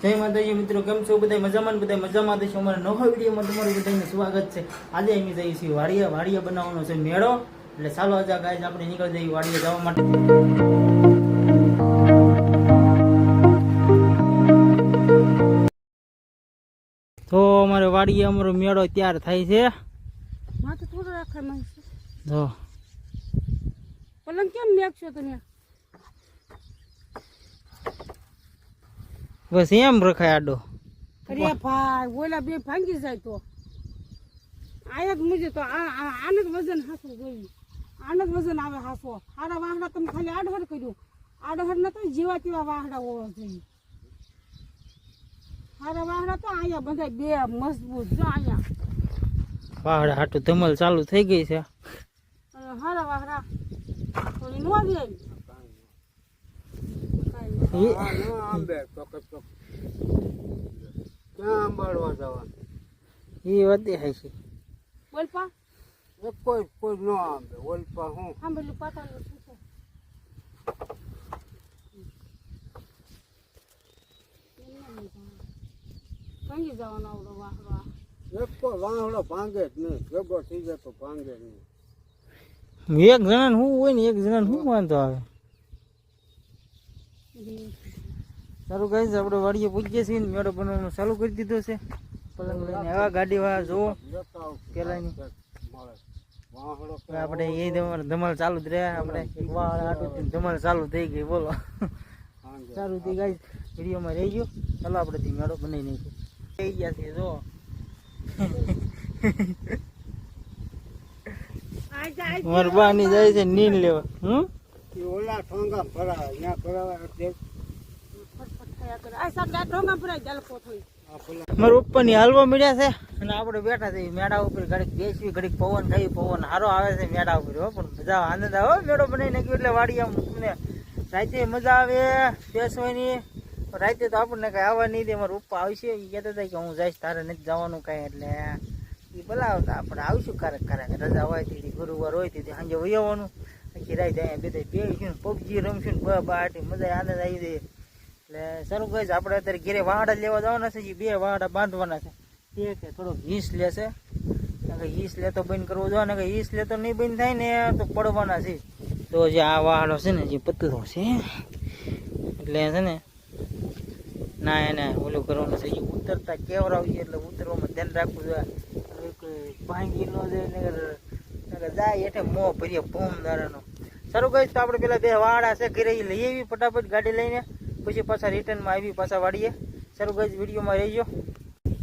જય માતાજી મિત્રો, કેમ છો બધા? મજામાં છો? અમારા નવા વિડીયોમાં તમારું બધાનું સ્વાગત છે. આજે અમે જઈએ છીએ વાડીએ બનાવવાનો છે મેળો, એટલે ચાલો આજે ગાઈસ આપણે નીકળી જઈએ વાડીએ જવા માટે. તો અમારે વાડીએ અમારો મેળો તૈયાર થાય છે. માથે થોડો રાખે મને જો પલંગ કેમ મેકશો તમે? બસ એમ રખાય આડો. અરે ભાઈ ઓલા બે ભાંગી જાય તો આયા જ મુજે તો આને જ વજન હાસું જોયું, આને જ વજન આવે હાસો. હારા વાહડા તમે ખાલી આડહર કર્યું, આડહર ન તો જેવા તેવા વાહડા હોવા જોઈએ. હારા વાહડા તો અહીંયા બધા બે મજબૂત જો અહીંયા વાહડા હાટું ધમલ ચાલુ થઈ ગઈ છે. હારા વાહડા થોડી નો આવી એ વધી hay છે. બોલપા કોઈ નો આંબે ઓલપા હું સાંભળ્યું પાતાનું શું છે? ભાંગી જવાનો આવડો વાહડો. એક કોઈ વાહડો ભાંગે જ નહીં, ભેગો થઈ જાય તો ભાંગે નહીં. એક જણા શું હોય ને એક જણા શું વાંધો આવે. સારું ગાઈસ, આપણે વાડીએ પૂછીએ છીએ ને મેળો બનાવવાનું ચાલુ કરી દીધો છે. પલંગ લઈને આવા ગાડી વાળા જોવો પેલાની આપણે એ ધમાલ ચાલુ જ રહ્યા. આપણે વાળ આટું ધમાલ ચાલુ થઈ ગઈ. બોલો સારું થઈ ગાઈસ, વિડીયોમાં રહી ગયો. ચાલો આપણે મેળો બનાવી નાખીએ. થઈ ગયા છે જો મારા બાની જાય છે નીંદ લેવા. ઓલા ઠોંગા ભરાવા ત્યાં ભરાવા મારા ઉપરની હાલવા મળ્યા છે અને આપણે બેઠા છે મેળા ઉપર. ઘડીક બેસવી, ઘડીક પવન ખાઈ. પવન સારો આવે છે મેળા ઉપર હો, પણ મજા આનંદ આવે. મેળો બનાવી નાખ્યો એટલે વાડી આમ તમને રાતે મજા આવે બેસવાની. રાતે તો આપણને કઈ આવવા નહીં દે. મારા પપ્પા આવશે, એ કહેતા હતા કે હું જઈશ, તારે નથી જવાનું કઈ. એટલે એ બોલાવતા આપણે આવશું ક્યારેક રજા હોય તેથી ગુરુવાર હોય તેથી સાંજે વહી આવવાનું. આખી રાત અહીંયા બધા બેસીશું, પબજી રમશું ને બાટી મજા આનંદ આવી જાય. એટલે સારું કહે છે આપણે અત્યારે ઘેરે વાહડા લેવા જવાના છે. બે વાહડા બાંધવાના છે. તે કે થોડોક હીસ લેશે, હીસ લેતો બંધ કરવો જોઈએ ને, હીસ લેતો નહીં બંધ થાય ને તો પડવાના છે. તો જે આ વાહડો છે ને જે પતલો છે એટલે છે ને ના એને ઓલું કરવાનું છે. ઉતરતા કેવરાવીએ એટલે ઉતરવામાં ધ્યાન રાખવું જોઈએ. ભાંગી ન જાય જાય એટલે મોં ભરીએ ભૂમ દારાનો. સારું કહીશ તો આપણે પેલા બે વાડા છે ઘરે લઈ આવી ફટાફટ ગાડી લઈને, પછી પાછા રિટર્નમાં આવી પાછા વાડીએ. સારું કહીશ, વિડીયોમાં રહીજો.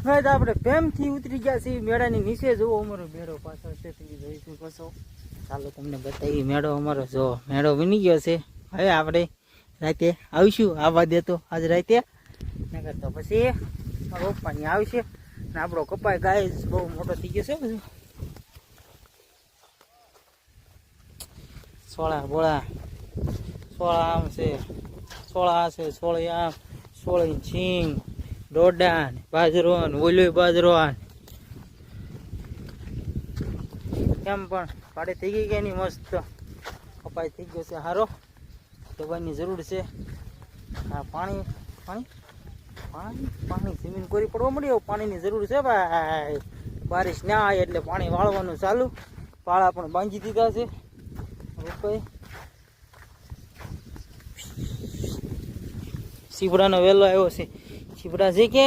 હવે તો આપણે પ્રેમથી ઉતરી ગયા છીએ મેળાની નીચે. જુઓ અમારો મેળો પાછળ છે, તમે જોઈશું પાછો. ચાલો તમને બતાવી મેળો અમારો. જો મેળો બની ગયો છે. હવે આપણે રાતે આવીશું, આવવા દેતો આજ રાતે નગર તો પછી મારા પપ્પાની આવશે ને આપણો કપાય ગાય બહુ મોટો થઈ ગયો છે. બધું સોળા બોળા સોળા આમ છે, સોળા છે, સોળી આમ, સોળી છીંગ, ડોડા બાજરો ઓલો બાજરો કેમ પણ પાડે થઈ ગઈ કે નહીં મસ્ત કપાય થઈ ગયો છે. સારો દવાની જરૂર છે. હા પાણી પાણી પાણી પાણી જમીન કોરી પડવા મળી, પાણીની જરૂર છે ભાઈ. બારિશ ના આવે એટલે પાણી વાળવાનું ચાલુ. પાળા પણ બાંધી દીધા છે. શીપડાનો વેલો આવ્યો છે. શીપડા છે કે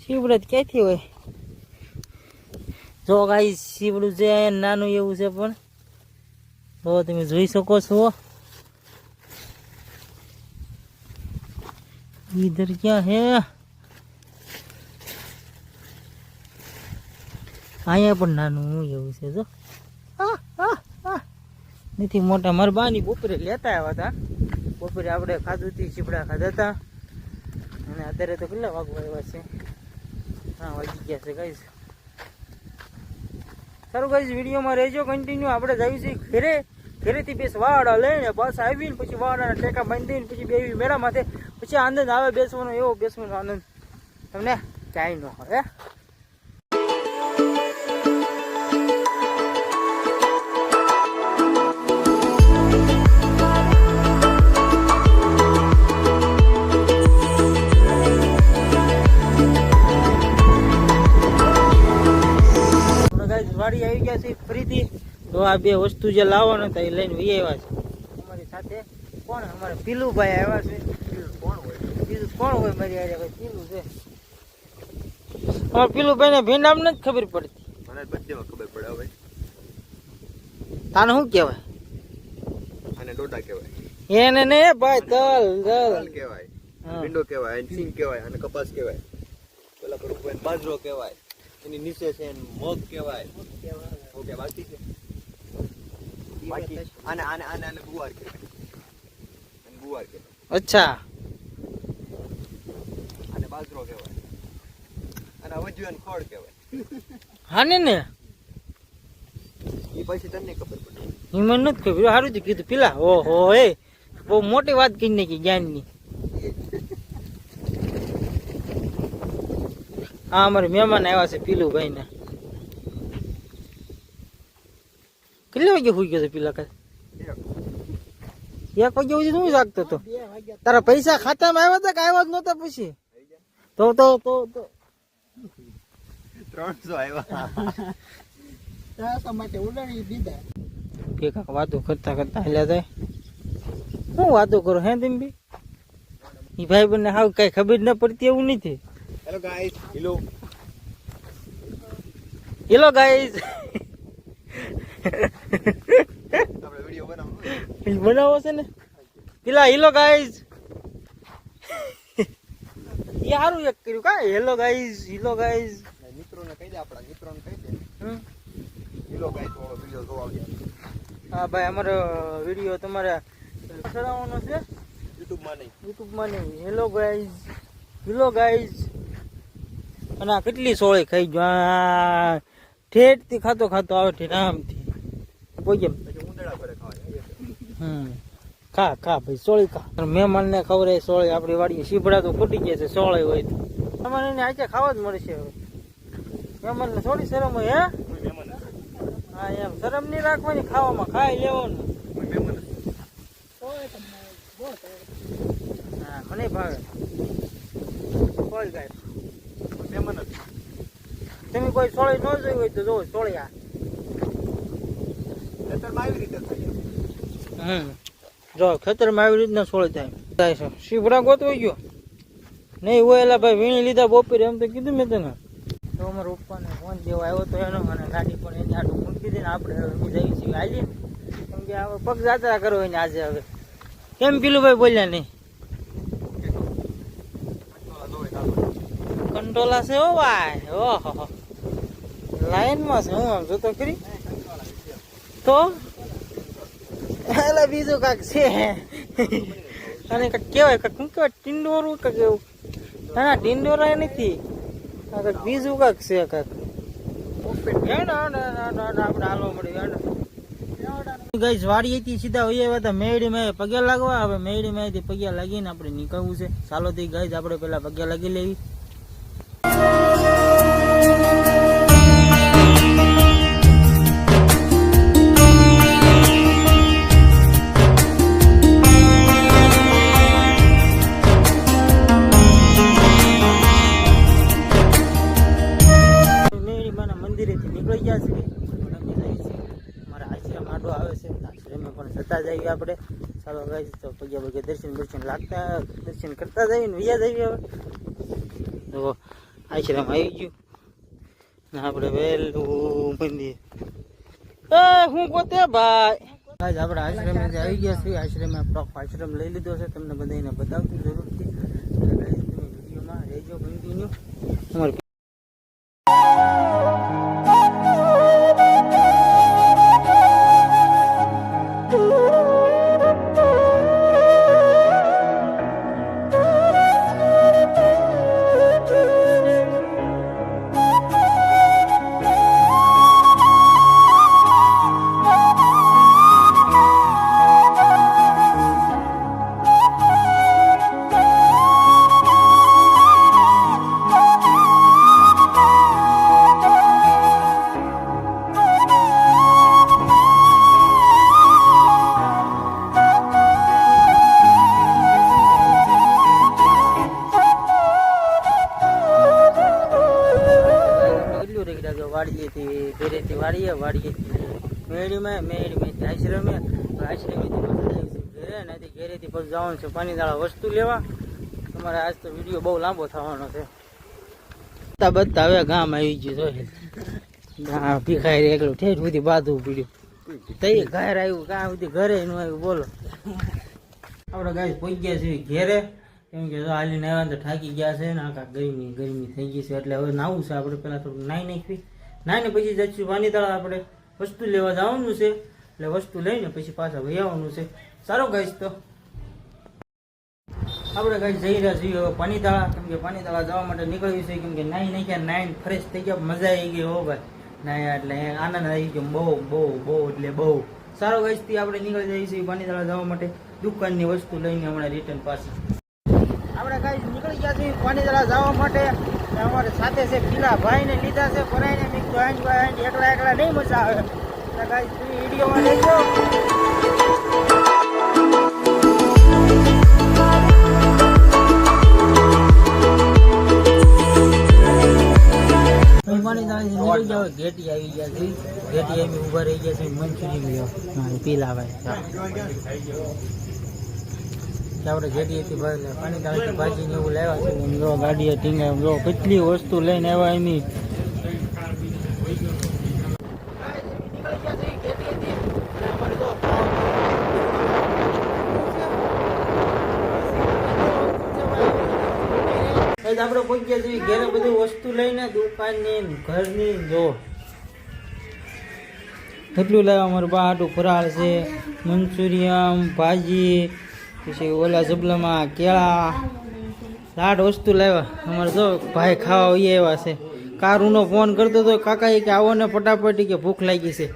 શીપડા ક્યાંથી હોય? જો ગાઈસ શીપડું છે નાનું એવું છે, પણ તો તમે જોઈ શકો છો. इधर क्या है? અહીંયા પણ નાનું એવું છે. જો નથી મોટા. મારા બાની બપોરે લેતા આવ્યા હતા. બપોરે આપણે ખાધું હતી, ચીપડા ખાધા હતા. અને અત્યારે તો કેટલા વાગવા આવ્યા છે? 3 વાગી ગયા છે ગાઈસ. સારું ગાઈસ, વિડીયોમાં રહેજો કન્ટિન્યુ. આપણે જઈએ છીએ ઘરે. ઘરેથી બેસ વાડા લઈને બસ આવીને પછી વાડાના ટેકા બાંધીને પછી બેવી મેળા માથે. પછી આનંદ આવે બેસવાનો, એવો બેસવાનો આનંદ તમને ક્યાંય ન હોય. વાડી આવી ગયા છે ફરીથી. તો આ બે વસ્તુ જે લાવવાના હતા એ લઈને વી આવ્યા છે. અમારી સાથે કોણ? અમારે પીલુભાઈ આવ્યા છે. બીજું કોણ હોય મારી હારે? ભાઈ પીલું છે. અમારે પીલુભાઈ ને ભીંડામ નથી ખબર પડતી. મને બધેમાં ખબર પડે હવે. તાને શું કહેવાય? આને ડોડા કહેવાય, એને ને ભાઈ તલ તલ તલ કહેવાય, હા. ભીંડો કહેવાય, અને સિંગ કહેવાય, અને કપાસ કહેવાય. પેલા પર ઉપર બાજરો કહેવાય, એની નીચે છે એને મગ કહેવાય. ઓકે, બાકી છે બાકી આને આને આને આને ગુવાર કહેવાય. અને ગુવાર કહેવાય. અચ્છા આને બાજરો કહેવાય. અને આ વજ્યું ખોળ કહેવાય. હાને ને એ પછી તમને ખબર પડે. એ મને નથી ખબર. સારું જ કીધું પેલા. ઓહો એ બહુ મોટી વાત કરી નાખી જ્ઞાનની. હા અમારે મહેમાન આવ્યા છે પીલુભાઈ ને. કેટલા વાગે હોઈ ગયો છે પેલા? કાલ 1 વાગ્યા સુધી શું જાગતો હતો? તારા પૈસા ખાતામાં આવ્યા હતા કે આવ્યા જ નહોતા? પછી તો 300 આવ્યા. કે કાક વાતો કરતા કરતા હાલ્યા જાય. શું વાતો કરો હે તમે બી? એ ભાઈ બંને હાવ કઈ ખબર ન પડતી એવું નથી. Hello guys, hello. Hello guys. આપણે વિડિયો બનાવવાનો. બનાવો છે ને પેલા હેલો ગાઈઝ. એ સારું એક કર્યું કા હેલો ગાઈઝ. હેલો ગાઈઝ મિત્રોને કહી દે, આપણા મિત્રોને કહી દે. હેલો ગાઈસ, વાળો વિડિયો જોવા આવ્યા. હા ભાઈ અમારો વિડીયો તમારે ચડાવવાનો છે યુટ્યુબમાં નહીં. યુટ્યુબમાં નહીં. Hello guys. Hello guys. અને આ કેટલી સોળી ખાઈ ગયો. આ ઠેઠથી ખાતો ખાતો આવે ઠેઠ આમથી પોજે. પછી ઉંદરડા પર ખાવા. ખા ખા ભાઈ સોળી ખા. મહેમાન ને ખવડાય સોળી. આપણી વાડીએ શીભડા તો ખૂટી ગયા છે. સોળી હોય તો તમારે એને આજે ખાવા જ મળશે. હવે મહેમાન ને થોડી શરમ હોય હે? હા એમ શરમ નહીં રાખવાની. ખાવામાં ખાઈ લેવાનું. હા મને ભાવે સોળી ગાય. તમે કોઈ સોળી ન જોઈ હોય તો જોવો સોળી. આ ખેતરમાં આવી રીતે થાય. જો ખેતરમાં આવી રીતના સોળી થાય છે. શીભડા ગોતવાઈ ગયો નહીં હોય એલા ભાઈ વીણી લીધા બપોરે એમ તો કીધું મેં તને. તો અમારા પપ્પાને ફોન જેવો આવ્યો તો એનો અને ગાડી પણ એને આટલું મૂકી દઈને આપણે હવે જઈએ છીએ હાલીએ. કેમ કે હવે પગ જાત્રા કરો એને આજે. હવે કેમ પીલુભાઈ બોલ્યા નહીં? કંટ્રોલા છે હો ભાઈ. ઓહો લાઈનમાં છે. હું આમ જોતો કરી તો એટલે બીજું કાંક છે. અને કાંક કહેવાય કાંક શું કહેવાય ટિંડોરું કાંક એવું. ના ટિંડોરા નથી. કાંક બીજું કાંક છે. કાંક આપણે હાલવા મળ્યું. ગઈ વાડી હતી સીધા હોય એવા હતા મેળીમાં પગે લાગવા. હવે મેળીમાં પગે લાગીને આપણે નીકળવું છે. ચાલો તો ગઈ આપણે પેલા પગે લાગી લેવી. મંદિરેથી નીકળી ગયા છે. અમારા આશ્રમ આડો આવે છે. આશ્રમે પણ જતા જઈએ આપણે. ચાલો ગાઈસ તો પગે પગે દર્શન લાગતા દર્શન કરતા જઈએ ને વિયા જઈએ. હવે તો આશ્રમ આવી ગયું ને આપણે વહેલું મંદિર. હું પોતે ભાઈ આજ આપણે આશ્રમે આવી ગયા છીએ. આશ્રમે આશ્રમ લઈ લીધો છે. તમને બધાને બતાવતું જરૂરથી. તમે વિડીયોમાં રહેજો કન્ટિન્યુ. અમારે વાડીએથી ઘરેથી વાડીએથી મેળીમાંથી આશ્રમે આશ્રમેથી ઘરે નથી ઘરેથી પછી જવાનું છે પાણીદાળા વસ્તુ લેવા. તમારે આજ તો વિડીયો બહુ લાંબો થવાનો છે. બધા હવે ગામ આવી ગયું જો ભીખાઈ એકલું ઠેઠ સુધી બાંધવું પડ્યું. તઈ ઘર આવ્યું કાં સુધી ઘરે નું આવ્યું બોલો. આપણે ગાય પહોંચી ગયા છીએ ઘેરે, કેમ કે હાલીને આવ્યા તો થાકી ગયા છે ને આખા ગરમી થઈ ગઈ છે એટલે હવે નાવું છે આપણે. પેલા થોડું નાહી નાખવી, નાહીને પછી જઈશું પાણીતળા. આપણે વસ્તુ લેવા જવાનું છે એટલે વસ્તુ લઈને પછી પાછા વહી આવવાનું છે. સારો ગાઈશ તો આપણે ગાઈ જઈ રહ્યા છીએ હવે પાણીતળા, કેમ કે પાણીતળા જવા માટે નીકળ્યું છે. કેમ કે નાહી નાખ્યા, નાહીને ફ્રેશ થઈ ગયા, મજા આવી ગઈ હો ભાઈ નાહ્યા એટલે આનંદ આવી ગયો બહુ એટલે બહુ સારો. ગાઈશથી આપણે નીકળી જઈએ છીએ પાણીતળા જવા માટે દુકાનની વસ્તુ લઈને હમણાં રિટર્ન પાછી. આપણે ગાઈશ નીકળી ગયા છીએ પાણીતળા જવા માટે. અમારે સાથે છે પીલા ભાઈને લીધા છે ભરાઈને. મેં તો એકલા નહીં મજા આવે એટલે ગાઈશ તમે વિડીયોમાં લેજો. નીકળી જાવ ઘેટી આવી ગયા છે, ઘેટી આવી ઉભા રહી ગયા છે. મંચુરિયન પીલા ભાઈ આપણે ઘેટીએથી પાણીદાળાથી ભાજી ને એવું લાવ્યા છે. જો ગાડીએ ટીંગા જો કેટલી વસ્તુ લઈને આવ્યા એની. આપણે પહોંચી ગયા છીએ ઘેરે બધી વસ્તુ લઈને દુકાનની ઘરની. જો કેટલું લાવ્યા અમારું બા હાટું ફરાળ છે, મંચુરિયન ભાજી, પછી ઓલા જબલામાં કેળા, લાડ વસ્તુ લાવ્યા. અમારે જો ભાઈ ખાવા આવી આવ્યા છે. કારુનો ફોન કરતો હતો કાકા કે આવો ને ફટાફટ કે ભૂખ લાગી છે.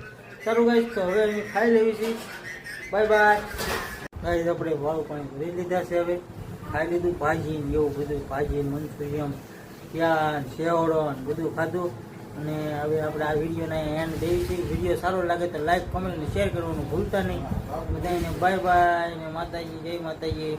સારું ગાઈસ તો હવે અમે ખાઈ લેવી છીએ. Bye bye guys. આપણે વાળું પાણી ભરી લીધા છે, હવે ખાઈ લીધું. ભાજી એવું બધું, ભાજી મંચુરિયન ત્યાં સેવડો બધું ખાધું. અને હવે આપણે આ વિડીયોને એન્ડ દઈએ છીએ. વિડીયો સારો લાગે તો લાઈક કમેન્ટ અને શેર કરવાનું ભૂલતા નહીં. બધાને બાય બાય ને માતાજી જય માતાજી.